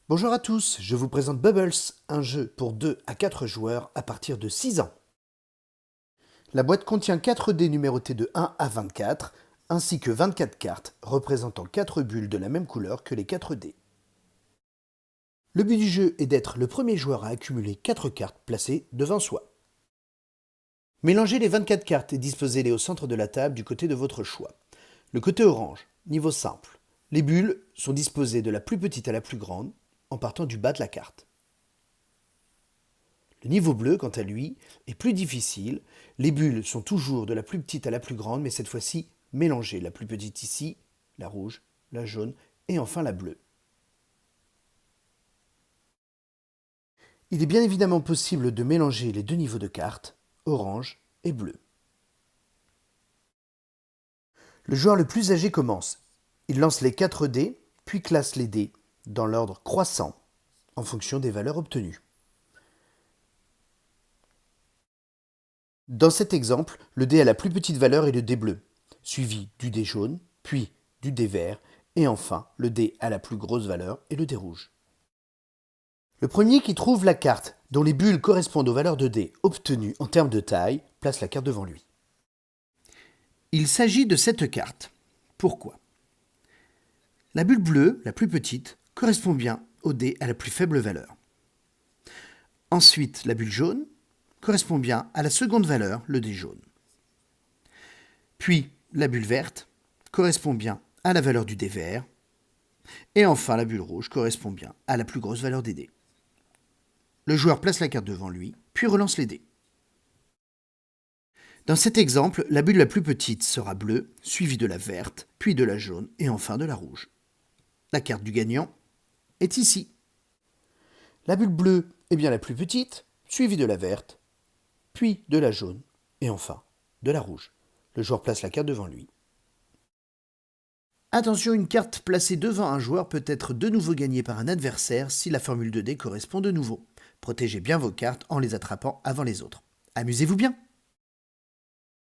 Bonjour à tous, je vous présente Bubbles, un jeu pour 2 à 4 joueurs à partir de 6 ans. La boîte contient 4 dés numérotés de 1 à 24, ainsi que 24 cartes représentant 4 bulles de la même couleur que les 4 dés. Le but du jeu est d'être le premier joueur à accumuler 4 cartes placées devant soi. Mélangez les 24 cartes et disposez-les au centre de la table du côté de votre choix. Le côté orange, niveau simple. Les bulles sont disposées de la plus petite à la plus grande, en partant du bas de la carte. Le niveau bleu, quant à lui, est plus difficile. Les bulles sont toujours de la plus petite à la plus grande, mais cette fois-ci mélangées. La plus petite ici, la rouge, la jaune et enfin la bleue. Il est bien évidemment possible de mélanger les deux niveaux de cartes, orange et bleu. Le joueur le plus âgé commence. Il lance les 4 dés, puis classe les dés dans l'ordre croissant, en fonction des valeurs obtenues. Dans cet exemple, le dé à la plus petite valeur est le dé bleu, suivi du dé jaune, puis du dé vert, et enfin le dé à la plus grosse valeur est le dé rouge. Le premier qui trouve la carte dont les bulles correspondent aux valeurs de dés obtenues en termes de taille place la carte devant lui. Il s'agit de cette carte. Pourquoi ? La bulle bleue, la plus petite, correspond bien au dé à la plus faible valeur. Ensuite, la bulle jaune correspond bien à la seconde valeur, le dé jaune. Puis, la bulle verte correspond bien à la valeur du dé vert. Et enfin, la bulle rouge correspond bien à la plus grosse valeur des dés. Le joueur place la carte devant lui, puis relance les dés. Dans cet exemple, la bulle la plus petite sera bleue, suivie de la verte, puis de la jaune et enfin de la rouge. La carte du gagnant est ici. La bulle bleue est bien la plus petite, suivie de la verte, puis de la jaune et enfin de la rouge. Le joueur place la carte devant lui. Attention, une carte placée devant un joueur peut être de nouveau gagnée par un adversaire si la formule de dés correspond de nouveau. Protégez bien vos cartes en les attrapant avant les autres. Amusez-vous bien!